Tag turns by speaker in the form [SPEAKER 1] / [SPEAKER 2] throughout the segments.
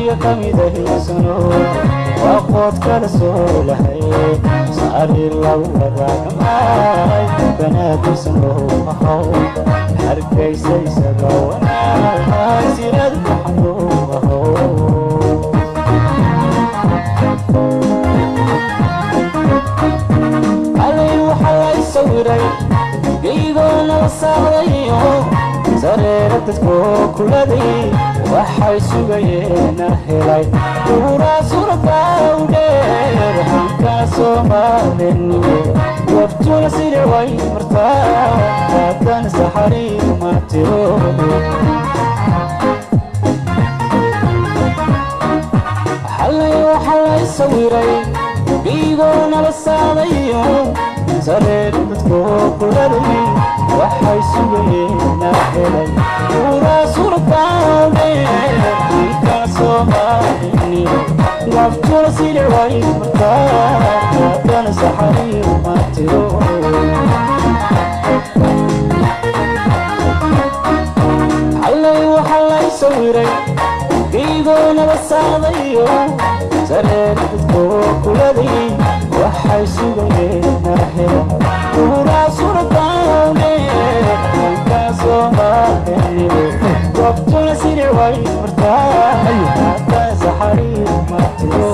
[SPEAKER 1] سوريا كميده سنو وقود كرسول هي صاري لو وراك معاي بنات سنو هو حركي سيسرو وانا سيرد محبوبه علي وحلا يسوري قيدون وصاريو سريرتكو كلدي waxay sugayeen helay uura suurtaawdeer halka Soomaaliye wabtuna sidii way martaa hadan saxari ma tiro xalay sawiray biigoona la saadayo سريرتكو كلدي waxay sugayeen helay uura suurtaawdeer halka Soomaaliye wabtuna sidii way martaa hadan saxari ma tiro حلي سويري قيدون بساضيو سريرتكو كلدي waxay sugayeen hela uura suurtaawde halka Soomaaliye wabtuna sidii way martaa hatta saxari ma tiro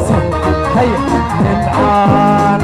[SPEAKER 1] هيا نمعان